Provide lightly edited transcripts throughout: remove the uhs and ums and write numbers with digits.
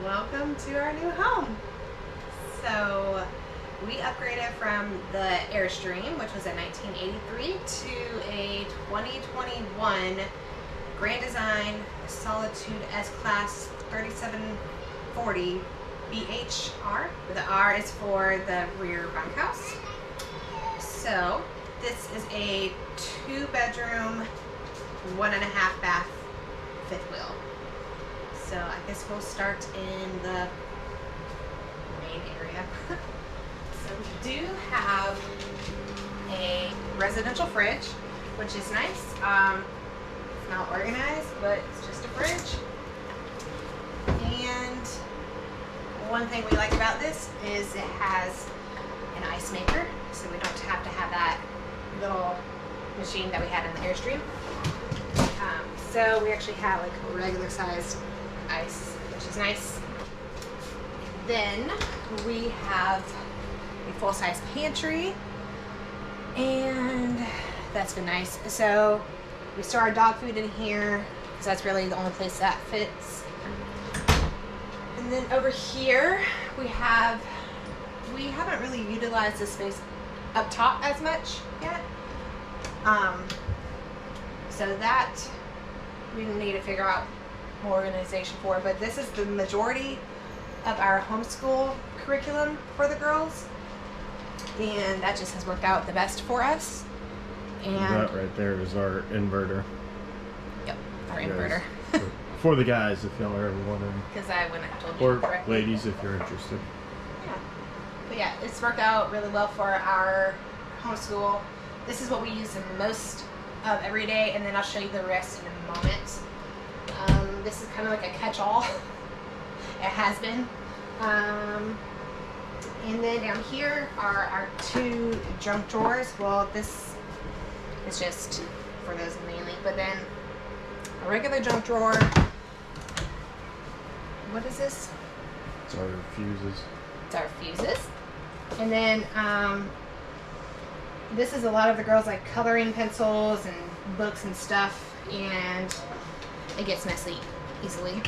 welcome to our new home. So we upgraded from the Airstream, which was a 1983, to a 2021 Grand Design Solitude S-Class 3740 BHR. The R is for the rear bunkhouse. So this is a 2-bedroom, 1.5 bath, fifth wheel. So I guess we'll start in the main area. So we do have a residential fridge, which is nice. It's not organized, but it's just a fridge. And one thing we like about this is it has an ice maker, so we don't have to have that little machine that we had in the Airstream. So we actually have like a regular sized ice, which is nice. Then we have a full-size pantry, and that's been nice. So we store our dog food in here because that's really the only place that fits. And then over here we haven't really utilized this space up top as much yet. So that we need to figure out more organization for, but this is the majority of our homeschool curriculum for the girls, and that just has worked out the best for us. And that right there is our inverter. Yep, our inverter. For the guys, if y'all are ever wondering. Because I wouldn't have told you or correctly. Ladies, if you're interested. Yeah. But yeah, it's worked out really well for our homeschool. This is what we use the most of every day, and then I'll show you the rest in a moment. This is kind of like a catch-all. It has been. And then down here are our 2 junk drawers. Well, this is just for those mainly, but then a regular junk drawer. What is this? It's our fuses. It's our fuses. And then this is a lot of the girls' like coloring pencils and books and stuff, and it gets messy easily.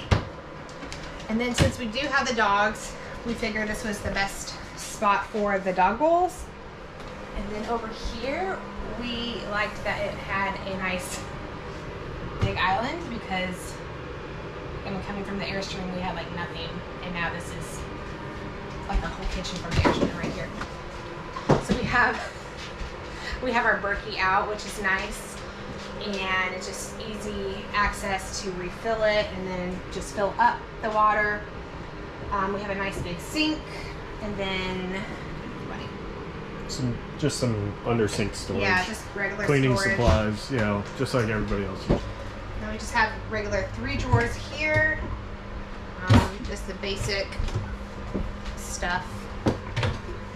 And then since we do have the dogs, we figured this was the best spot for the dog bowls. And then over here, we liked that it had a nice big island, because coming from the Airstream, we had like nothing, and now this is like our whole kitchen from the Airstream right here. So we have our Berkey out, which is nice, and it's just easy access to refill it and then just fill up the water. We have a nice big sink, and then just some under sink storage. Yeah, just regular cleaning storage. Supplies, you know, just like everybody else uses. Then we just have regular 3 drawers here. Just the basic stuff. And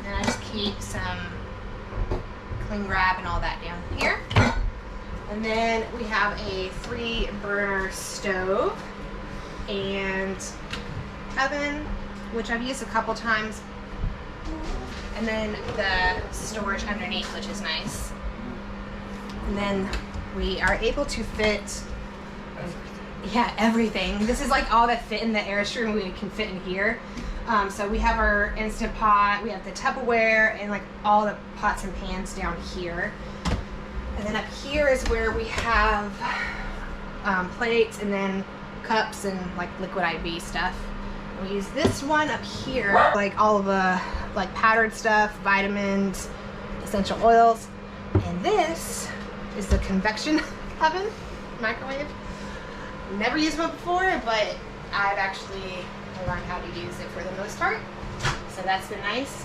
then I just keep some cling wrap and all that down here. And then we have a 3-burner stove and oven, which I've used a couple times. And then the storage underneath, which is nice. And then we are able to fit everything. This is like all that fit in the Airstream we can fit in here. So we have our Instant Pot, we have the Tupperware, and like all the pots and pans down here. And then up here is where we have plates, and then cups and like liquid IV stuff. And we use this one up here, like all of the like powdered stuff, vitamins, essential oils. And this is the convection oven, microwave. Never used one before, but I've actually learned how to use it for the most part. So that's been nice.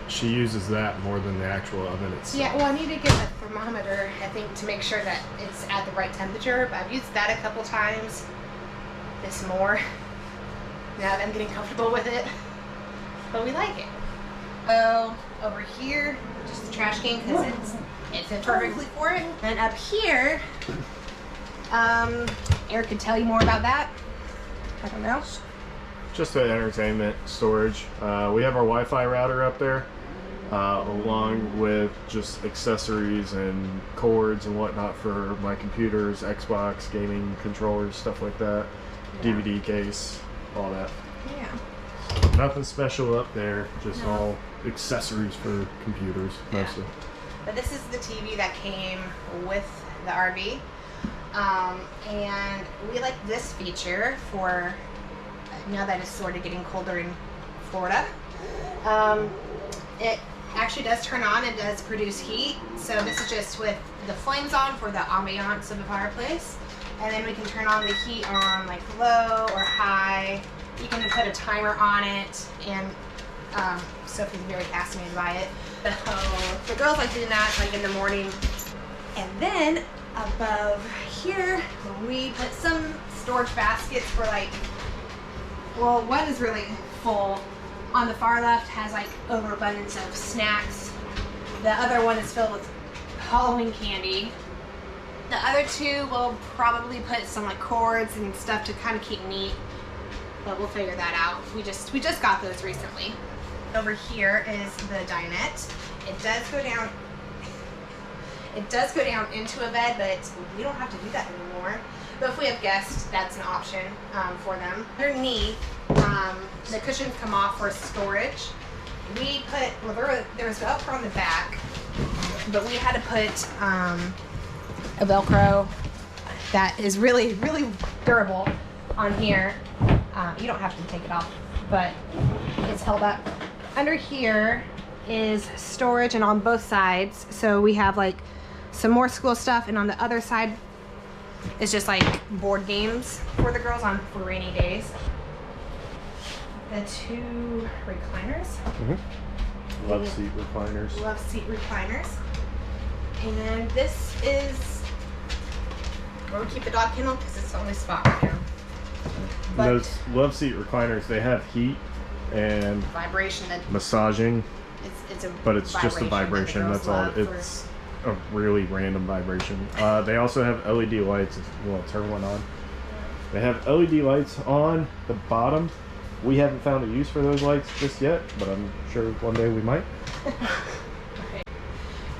She uses that more than the actual oven itself. Yeah, well, I need to get a thermometer, I think, to make sure that it's at the right temperature. But I've used that a couple times. This more. Now that I'm getting comfortable with it. But we like it. So over here, just the trash can, because it fit perfectly for it. And up here, Eric could tell you more about that. I don't know. Just the entertainment storage. We have our Wi-Fi router up there, along with just accessories and cords and whatnot for my computers, Xbox, gaming controllers, stuff like that. Yeah. DVD case, all that. Yeah. Nothing special up there, just all accessories for computers mostly. But this is the TV that came with the RV. And we like this feature for now that it's sort of getting colder in Florida. It actually does turn on and does produce heat. So this is just with the flames on for the ambiance of the fireplace. And then we can turn on the heat on like low or high. You can put a timer on it, and Sophie's very fascinated by it. So the girls like doing that like in the morning. And then above here, we put some storage baskets for like, well, one is really full. On the far left has like overabundance of snacks. The other one is filled with Halloween candy. The other two will probably put some like cords and stuff to kind of keep neat, but we'll figure that out. We just got those recently. Over here is the dinette. It does go down. It does go down into a bed, but we don't have to do that anymore. But if we have guests, that's an option for them. Underneath, the cushions come off for storage. We put, well, there was Velcro on the back, but we had to put a Velcro that is really, really durable on here. You don't have to take it off, but it's held up. Under here is storage, and on both sides, so we have like some more school stuff, and on the other side is just like board games for the girls for rainy days. The two recliners. Mm-hmm. Love seat recliners. Love seat recliners. And this is where we keep the dog kennel because it's the only spot right now. But those love seat recliners, they have heat and vibration that massaging. It's a but it's just a vibration. That's all. It's a really random vibration. They also have LED lights. Well, turn one on. They have LED lights on the bottom. We haven't found a use for those lights just yet, but I'm sure one day we might. Okay.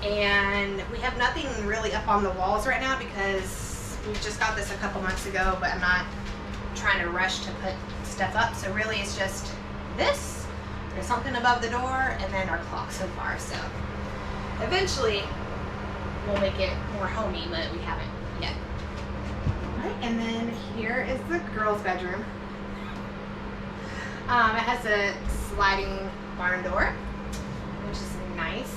And we have nothing really up on the walls right now because we just got this a couple months ago, but I'm not trying to rush to put stuff up. So really it's just this, there's something above the door, and then our clock so far. So eventually we'll make it more homey, but we haven't yet. All right, and then here is the girls' bedroom. It has a sliding barn door, which is nice.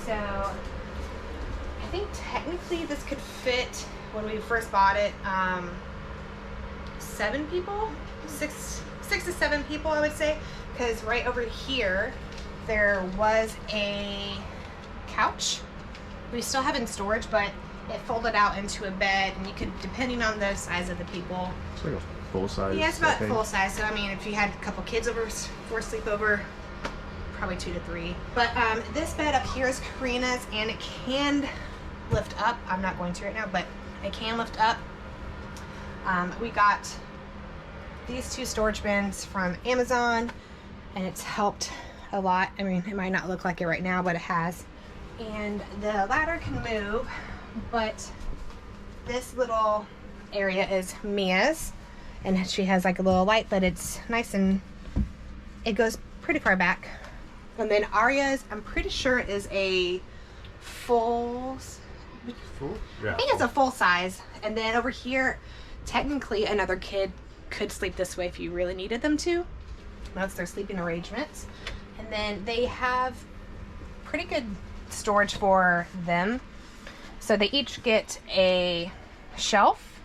So I think technically this could fit, when we first bought it, 7 people, six to 7 people, I would say, because right over here there was a couch. We still have in storage, but it folded out into a bed, and you could, depending on the size of the people. It's like a full size. Yeah, it's about full size. So I mean, if you had a couple kids over for a sleepover, probably 2 to 3. But this bed up here is Karina's, and it can lift up. I'm not going to right now, but it can lift up. We got these 2 storage bins from Amazon, and it's helped a lot. I mean, it might not look like it right now, but it has. And the ladder can move, but this little area is Mia's, and she has like a little light, but it's nice and it goes pretty far back. And then Arya's, I'm pretty sure is a full? Yeah. I think it's a full size. And then over here, technically another kid could sleep this way if you really needed them to. That's their sleeping arrangements. And then they have pretty good storage for them. So they each get a shelf.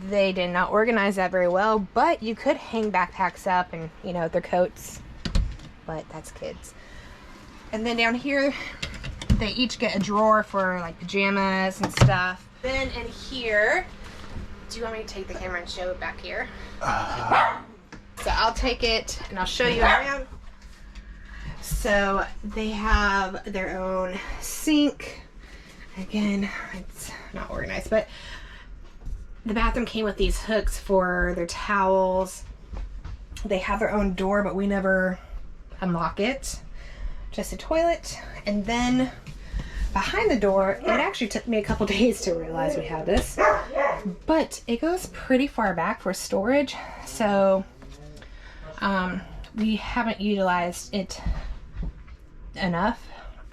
They did not organize that very well, but you could hang backpacks up and, you know, their coats, but that's kids. And then down here, they each get a drawer for like pajamas and stuff. Then in here, do you want me to take the camera and show it back here? So I'll take it and I'll show you around. So they have their own sink. Again, it's not organized, but the bathroom came with these hooks for their towels. They have their own door, but we never unlock it. Just a toilet. And then behind the door, it actually took me a couple days to realize we had this, but it goes pretty far back for storage. So We haven't utilized it enough,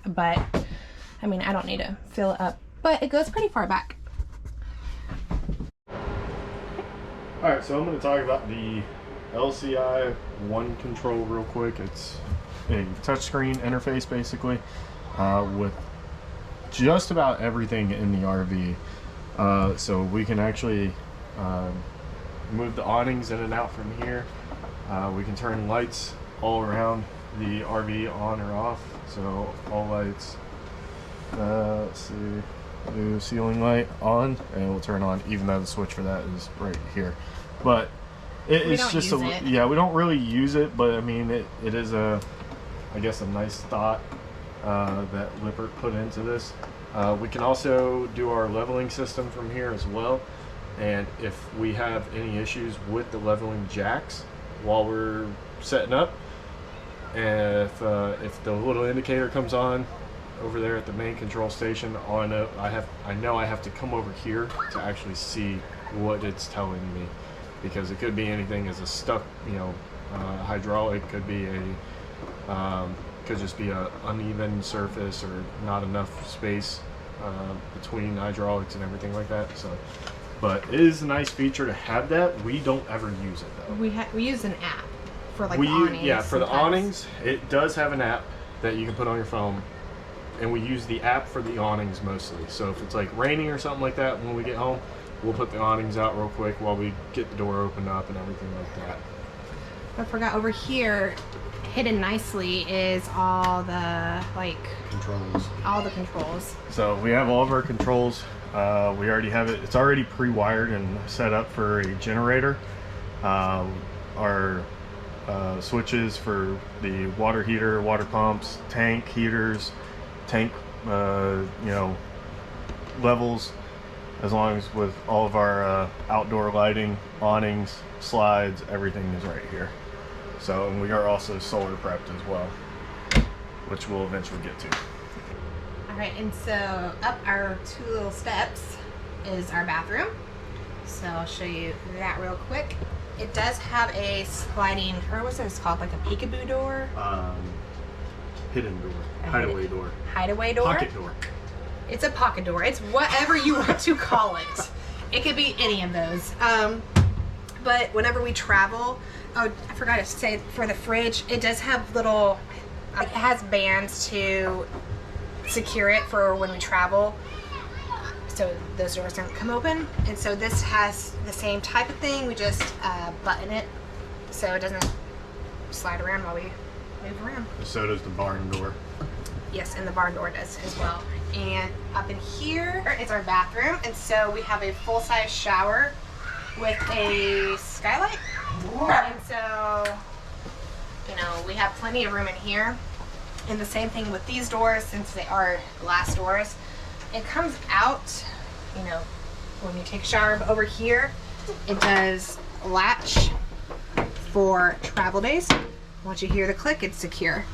but I mean, I don't need to fill it up, but it goes pretty far back. Alright, so I'm going to talk about the LCI One control real quick. It's a touchscreen interface basically with just about everything in the RV. So we can actually move the awnings in and out from here. We can turn lights all around the RV on or off. So all lights, let's see, new ceiling light on, and it will turn on even though the switch for that is right here. But it's just yeah, we don't really use it, but I mean it is a, I guess, a nice thought that Lippert put into this. We can also do our leveling system from here as well, and if we have any issues with the leveling jacks while we're setting up, if the little indicator comes on over there at the main control station, I know I have to come over here to actually see what it's telling me, because it could be anything as a stuck, hydraulic, could be could just be a uneven surface or not enough space between hydraulics and everything like that. So, but it is a nice feature to have that. We don't ever use it though. We use an app for like awnings. Yeah, for the awnings, it does have an app that you can put on your phone, and we use the app for the awnings mostly. So if it's like raining or something like that, when we get home, we'll put the awnings out real quick while we get the door opened up and everything like that. I forgot, over here, hidden nicely, is all the controls. All the controls. So we have all of our controls. We already have it. It's already pre-wired and set up for a generator. Our switches for the water heater, water pumps, tank heaters, tank levels, as long as with all of our outdoor lighting, awnings, slides, everything is right here. So, and we are also solar prepped as well, which we'll eventually get to. Alright, and so up our two little steps is our bathroom. So I'll show you that real quick. It does have a sliding, or what's this called, like a peekaboo door? Hidden door. Hideaway door. Hideaway door? Pocket door. It's a pocket door. It's whatever you want to call it. It could be any of those. But whenever we travel, oh, I forgot to say, for the fridge, it does have little, it has bands to secure it for when we travel, so those doors don't come open. And so this has the same type of thing. We just button it so it doesn't slide around while we move around. So does the barn door. Yes, and the barn door does as well. And up in here is our bathroom, and so we have a full-size shower with a skylight. And so, we have plenty of room in here. And the same thing with these doors, since they are glass doors. It comes out, when you take a shower over here, it does latch for travel days. Once you hear the click, it's secure.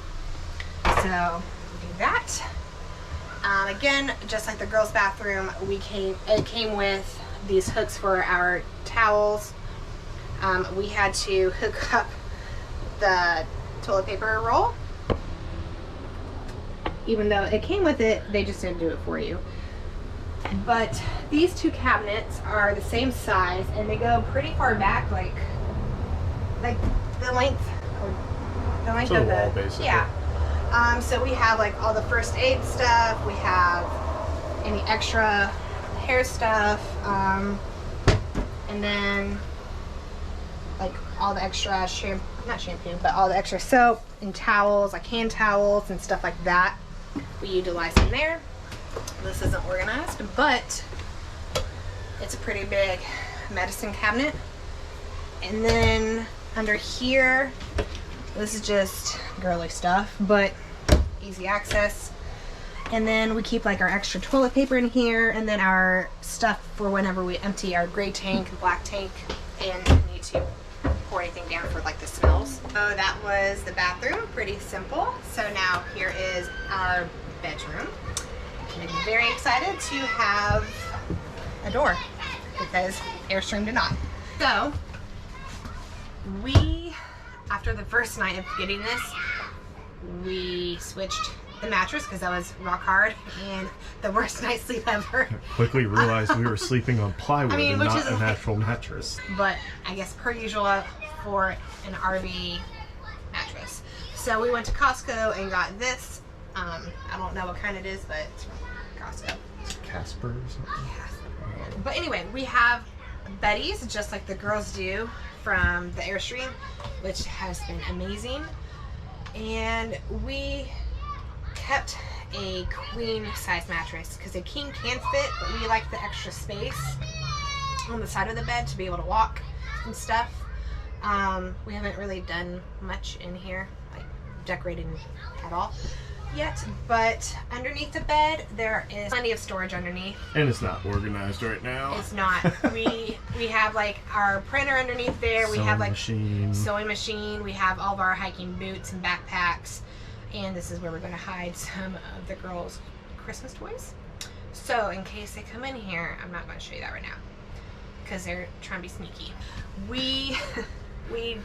So, we do that. Again, just like the girls' bathroom, it came with these hooks for our towels. We had to hook up the toilet paper roll. Even though it came with it, they just didn't do it for you. But these two cabinets are the same size, and they go pretty far back, like the length of the wall, basically. Yeah. So we have like all the first aid stuff. We have any extra hair stuff, and then like all the extra not shampoo, but all the extra soap and towels, like hand towels and stuff like that. We utilize in there. This isn't organized, but it's a pretty big medicine cabinet. And then under here, this is just girly stuff, but easy access. And then we keep like our extra toilet paper in here, and then our stuff for whenever we empty our gray tank, black tank, and need to pour anything down for like the smells. So that was the bathroom, pretty simple. So now here is our bedroom. And I'm very excited to have a door because Airstream did not. So we after the first night of getting this, we switched the mattress because that was rock hard and the worst night's sleep ever. Quickly realized we were sleeping on plywood and which not is an actual mattress. But I guess per usual for an RV mattress. So we went to Costco and got this. I don't know what kind it is, but it's from Costco. Casper or something? Yeah. But anyway, we have Betty's, just like the girls do, from the Airstream, which has been amazing. And we kept a queen size mattress because a king can fit, but we like the extra space on the side of the bed to be able to walk and stuff. We haven't really done much in here, like decorating at all yet, but underneath the bed there is plenty of storage underneath. And it's not organized right now. It's not. we have like our printer underneath there. We have like sewing machine. We have all of our hiking boots and backpacks. And this is where we're going to hide some of the girls' Christmas toys. So in case they come in here, I'm not going to show you that right now because they're trying to be sneaky. We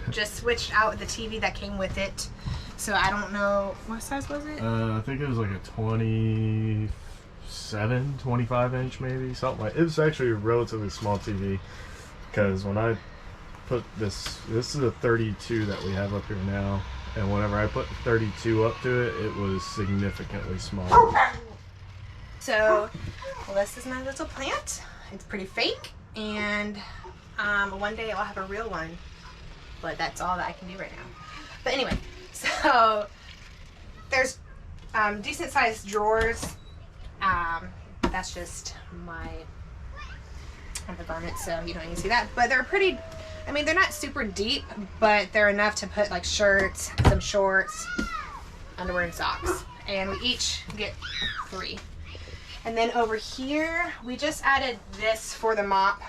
just switched out the TV that came with it. So I don't know, what size was it? I think it was like a 27, 25 inch maybe, something like. It was actually a relatively small TV because when I put this is a 32 that we have up here now, and whenever I put the 32 up to it, it was significantly smaller. So, well, this is my little plant. It's pretty fake, and one day I'll have a real one, but that's all that I can do right now. But anyway, so there's decent sized drawers. That's just my undergarment, so you don't even see that. But they're pretty, I mean, they're not super deep, but they're enough to put like shirts, some shorts, underwear, and socks. And we each get 3. And then over here, we just added this for the mop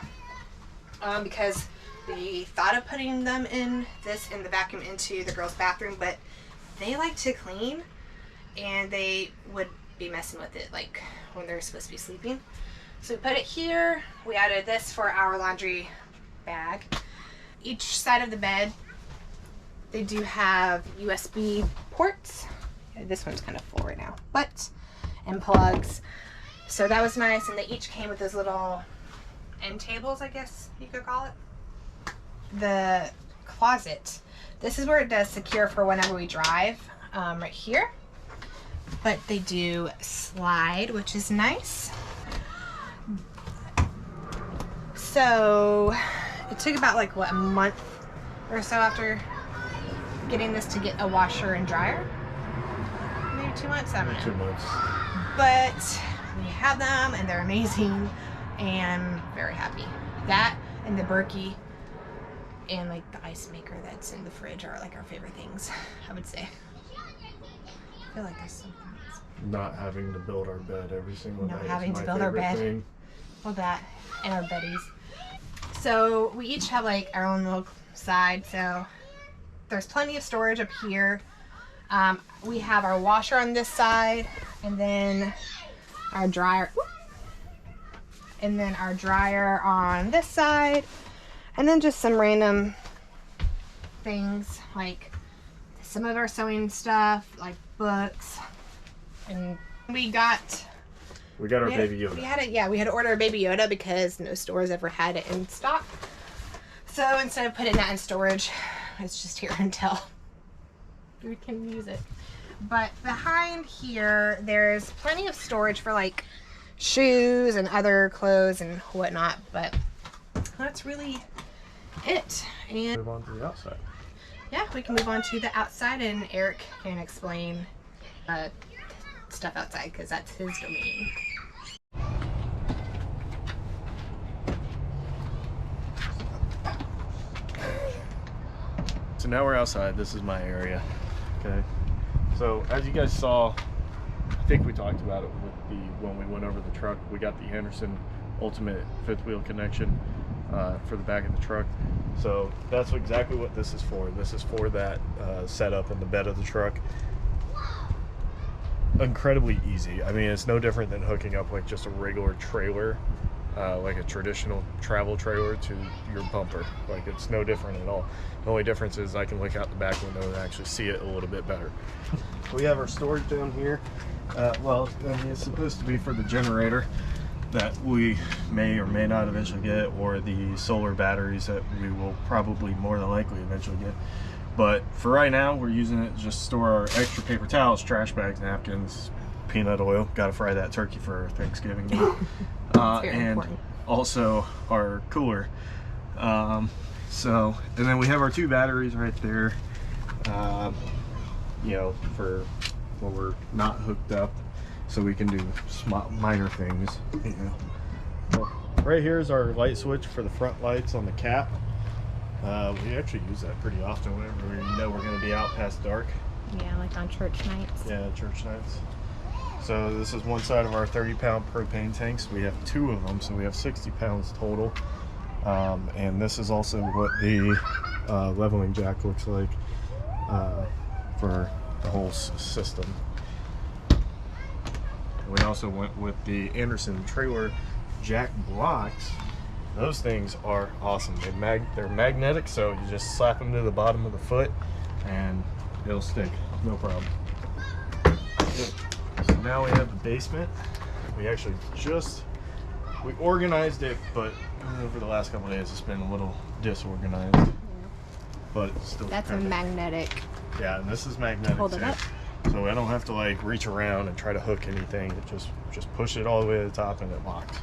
because we thought of putting them in this in the vacuum into the girls' bathroom, but they like to clean and they would be messing with it like when they're supposed to be sleeping. So we put it here. We added this for our laundry bag. Each side of the bed, they do have USB ports. This one's kind of full right now, and plugs. So that was nice, and they each came with those little end tables, I guess you could call it. The closet, this is where it does secure for whenever we drive, right here. But they do slide, which is nice. So it took about like what, a month or so after getting this to get a washer and dryer. Maybe 2 months, I don't know. 2 months. But we have them and they're amazing and very happy. That and the Berkey and like the ice maker that's in the fridge are like our favorite things, I would say. I feel like there's something else. Not having to build our bed every single day. Not having is to my build our favorite bed. thing. Well, that and our beddies. So we each have like our own little side. So there's plenty of storage up here. We have our washer on this side, and then our dryer, and then our dryer on this side, and then just some random things like some of our sewing stuff, like books, and we got our baby Yoda. We had to order a baby Yoda because no stores ever had it in stock. So instead of putting that in storage, it's just here until we can use it. But behind here, there's plenty of storage for like shoes and other clothes and whatnot. But that's really it. And move on to the outside. Yeah, we can move on to the outside, and Eric can explain stuff outside because that's his domain. So now we're outside. This is my area. Okay. So as you guys saw, I think we talked about it with when we went over the truck. We got the Anderson Ultimate 5th wheel connection for the back of the truck. So that's exactly what this is for. This is for that setup in the bed of the truck. Incredibly easy. I mean, it's no different than hooking up like just a regular trailer like a traditional travel trailer to your bumper. Like, it's no different at all. The only difference is I can look out the back window and actually see it a little bit better. We have our storage down here. Well, I mean, it's supposed to be for the generator that we may or may not eventually get, or the solar batteries that we will probably more than likely eventually get. But for right now, we're using it to just store our extra paper towels, trash bags, napkins, peanut oil. Got to fry that turkey for Thanksgiving. And important. Also our cooler. And then we have our 2 batteries right there, you know, for when we're not hooked up, so we can do minor things, you know. Well, right here is our light switch for the front lights on the cap. We actually use that pretty often whenever we know we're going to be out past dark. Yeah, like on church nights. Yeah, church nights. So this is one side of our 30-pound propane tanks. We have 2 of them, so we have 60 pounds total. And this is also what the leveling jack looks like for the whole system. We also went with the Anderson trailer jack blocks. Those things are awesome. They're magnetic, so you just slap them to the bottom of the foot and it'll stick, no problem. So now we have the basement. We actually we organized it, but over the last couple of days it's been a little disorganized. Yeah. But still. That's a magnetic. Yeah, and this is magnetic. Hold it up. So I don't have to like reach around and try to hook anything. It just push it all the way to the top and it locks.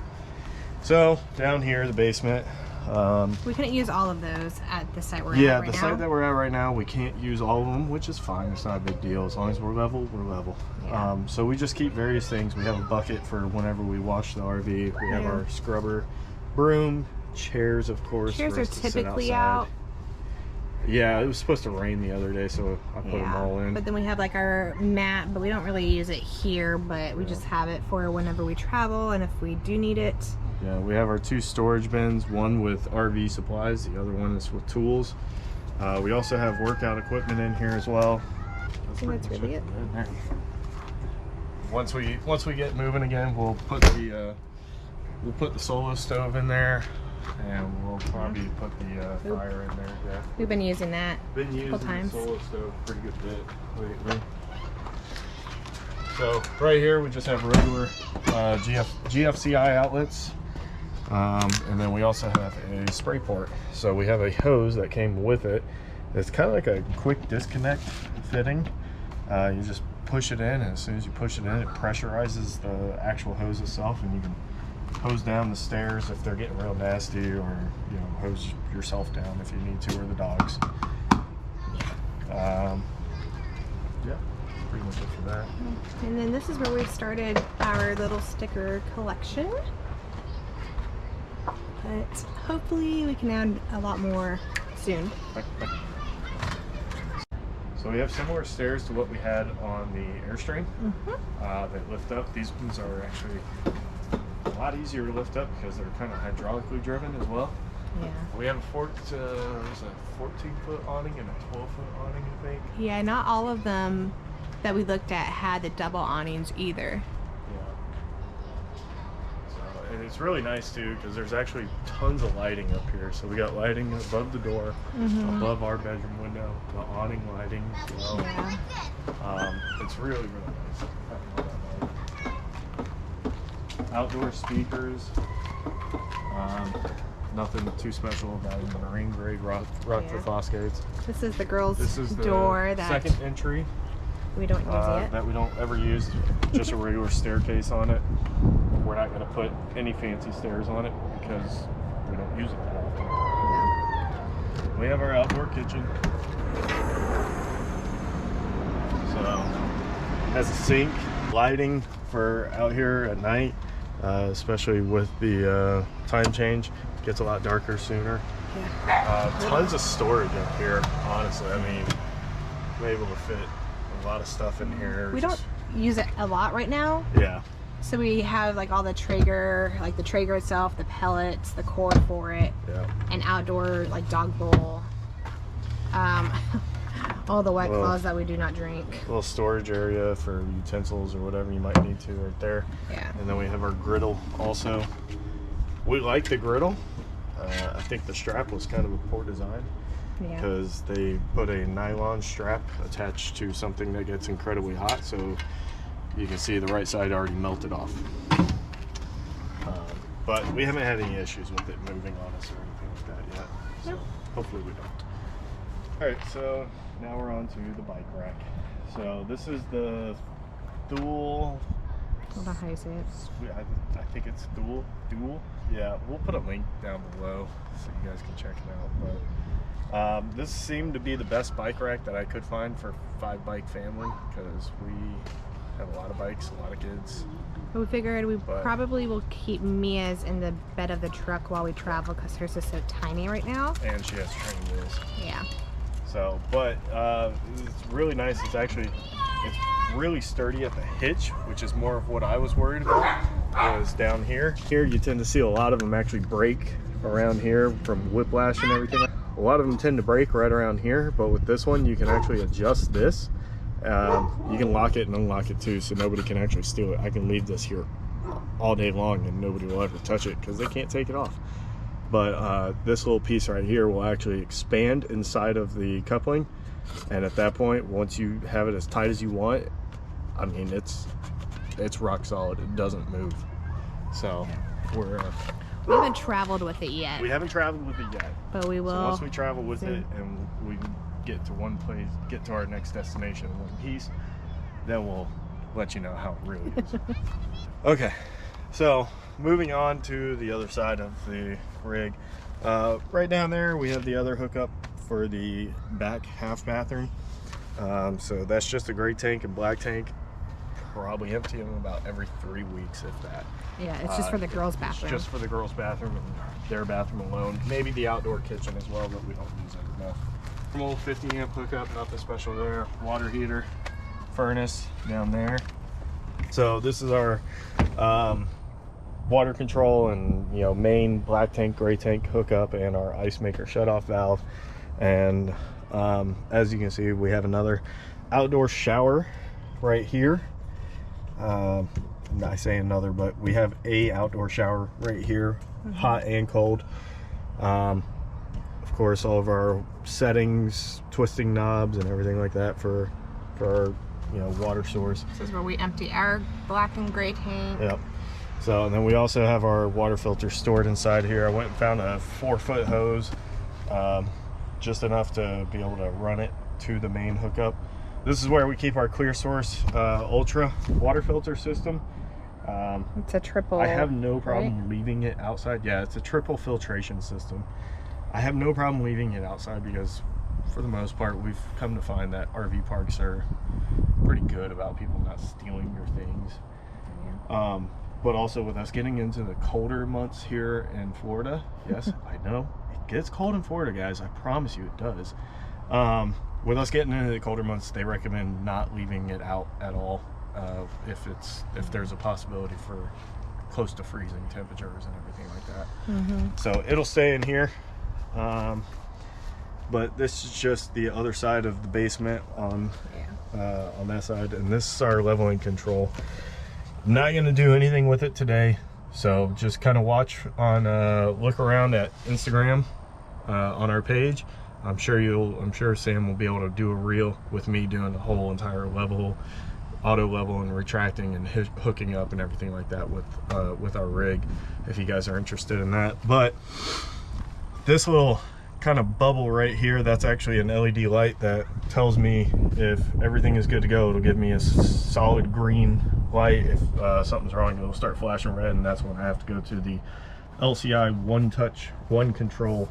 So down here, the basement. We couldn't use all of those at the site we're at right now. Yeah, the site that we're at right now, we can't use all of them, which is fine. It's not a big deal. As long as we're level, we're level. Yeah. So we just keep various things. We have a bucket for whenever we wash the RV. We have our scrubber, broom, chairs, of course. Chairs are typically out. Yeah, it was supposed to rain the other day, so I put them all in. But then we have like our mat, but we don't really use it here, but we just have it for whenever we travel and if we do need it. Yeah, we have our 2 storage bins, one with RV supplies, the other one is with tools. We also have workout equipment in here as well. I think that's really it. Once we get moving again, we'll put the solo stove in there. And we'll probably put the fryer in there. Yeah. We've been using that a couple times. The solo stove pretty good bit lately. So right here we just have regular GFCI outlets, and then we also have a spray port. So we have a hose that came with it. It's kind of like a quick disconnect fitting. You just push it in, and as soon as you push it in, it pressurizes the actual hose itself, and you can hose down the stairs if they're getting real nasty, or you know, hose yourself down if you need to, or the dogs. Yeah, pretty much it for that. And then this is where we started our little sticker collection, but hopefully we can add a lot more soon. So we have similar stairs to what we had on the Airstream. That lift up. These ones are actually a lot easier to lift up because they're kind of hydraulically driven as well. Yeah. We have a 14-foot awning and a 12-foot awning, I think. Yeah, not all of them that we looked at had the double awnings either. Yeah. So, and it's really nice too because there's actually tons of lighting up here. So we got lighting above the door, above our bedroom window, the awning lighting as well. Yeah. It's really, really nice. Outdoor speakers, nothing too special about it. Marine grade Rockford Fosgates. This is the girls' the door. That second entry. We don't use yet. That we don't ever use. Just a regular staircase on it. We're not going to put any fancy stairs on it because we don't use it that often. No. We have our outdoor kitchen. So it has a sink, lighting for out here at night. Especially with the time change, it gets a lot darker sooner. Yeah. Tons of storage up here, honestly. I mean, we're able to fit a lot of stuff in here. We don't use it a lot right now. Yeah. So we have like all the Traeger, like the Traeger itself, the pellets, the cord for it, and outdoor like dog bowl. All the White Claws that we do not drink. Little storage area for utensils or whatever you might need to right there. Yeah. And then we have our griddle also. We like the griddle. I think the strap was kind of a poor design because they put a nylon strap attached to something that gets incredibly hot, so you can see the right side already melted off. But we haven't had any issues with it moving on us or anything like that yet, so hopefully we don't. Alright, so now we're on to the bike rack. So this is the dual. I don't know how you say it. I think it's dual. Yeah, we'll put a link down below so you guys can check it out. But this seemed to be the best bike rack that I could find for 5-bike family because we have a lot of bikes, a lot of kids. We figured we probably will keep Mia's in the bed of the truck while we travel because hers is so tiny right now. And she has training wheels. Yeah. So, but it's really nice. It's really sturdy at the hitch, which is more of what I was worried about, was down here. Here you tend to see a lot of them actually break around here from whiplash and everything. A lot of them tend to break right around here, but with this one you can actually adjust this. You can lock it and unlock it too, so nobody can actually steal it. I can leave this here all day long and nobody will ever touch it because they can't take it off. But this little piece right here will actually expand inside of the coupling, and at that point, once you have it as tight as you want, I mean it's rock solid. It doesn't move. So we haven't traveled with it yet. We haven't traveled with it yet, but we will. So once we travel with it and we get to one place, get to our next destination in one piece, then we'll let you know how it really is. Okay, so moving on to the other side of the rig. Right down there we have the other hookup for the back half bathroom. So that's just a gray tank and black tank. Probably empty them about every 3 weeks, if that. Yeah, it's just for the girls' bathroom. It's just for the girls' bathroom and their bathroom alone. Maybe the outdoor kitchen as well, but we don't use it enough. Normal 50 amp hookup, nothing special there. Water heater, furnace down there. So this is our water control and main black tank, gray tank hookup, and our ice maker shutoff valve. And as you can see, we have another outdoor shower right here. I say another, but we have a outdoor shower right here, hot and cold. Of course, all of our settings, twisting knobs, and everything like that for our water source. This is where we empty our black and gray tank. Yep. So, and then we also have our water filter stored inside here. I went and found a 4-foot hose, just enough to be able to run it to the main hookup. This is where we keep our Clear Source Ultra water filter system. It's a triple. I have no problem leaving it outside. Yeah, it's a triple filtration system. I have no problem leaving it outside because, for the most part, we've come to find that RV parks are pretty good about people not stealing your things. Yeah. But also with us getting into the colder months here in Florida, yes, I know it gets cold in Florida, guys. I promise you it does. With us getting into the colder months, they recommend not leaving it out at all if there's a possibility for close to freezing temperatures and everything like that. So it'll stay in here. But this is just the other side of the basement on that side, and this is our leveling control. Not going to do anything with it today, so just kind of watch on look around at Instagram on our page. I'm sure Sam will be able to do a reel with me doing the whole entire auto level and retracting and hooking up and everything like that with our rig, if you guys are interested in that. But this little kind of bubble right here, that's actually an LED light that tells me if everything is good to go. It'll give me a solid green light. If something's wrong, it'll start flashing red, and that's when I have to go to the LCI One Touch One Control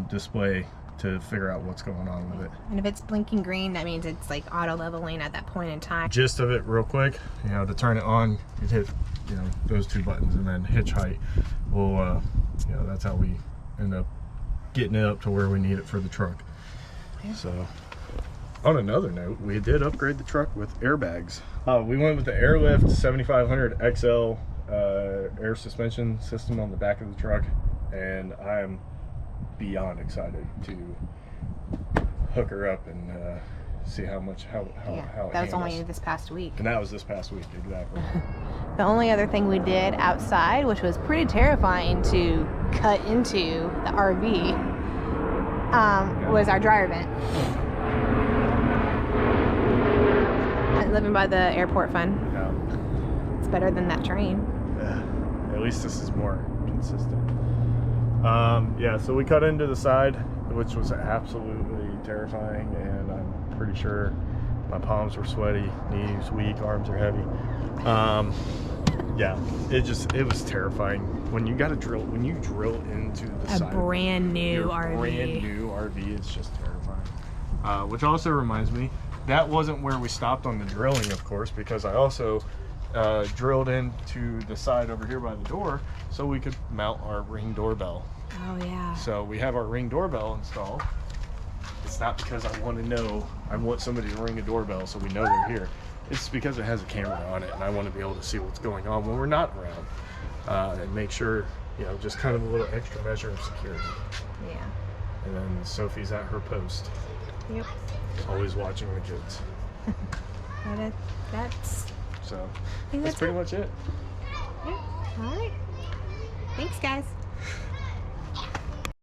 display to figure out what's going on with it. And if it's blinking green, that means it's like auto leveling at that point in time. Gist of it real quick, to turn it on, you hit those 2 buttons, and then hitch height will that's how we end up getting it up to where we need it for the truck. So on another note, we did upgrade the truck with airbags. We went with the Airlift 7500 XL air suspension system on the back of the truck, and I am beyond excited to hook her up and See how That was it only handles. this past week. And that was this past week, exactly. The only other thing we did outside, which was pretty terrifying to cut into the RV, was our dryer vent. And living by the airport fun. Yeah. It's better than that train. At least this is more consistent. Yeah, so we cut into the side, which was absolutely terrifying, and I'm pretty sure my palms were sweaty, knees weak, arms are heavy. Yeah, it was terrifying. When you drill into the side brand new RV. Brand new RV, it's just terrifying. Which also reminds me, that wasn't where we stopped on the drilling, of course, because I also drilled into the side over here by the door so we could mount our Ring doorbell. Oh yeah. So we have our Ring doorbell installed. It's not because I want somebody to ring a doorbell so we know they're here. It's because it has a camera on it, and I want to be able to see what's going on when we're not around, and make sure, just kind of a little extra measure of security. Yeah. And then Sophie's at her post. Yep. Always watching the kids. That's So think that's pretty much it. Yeah. All right. Thanks, guys.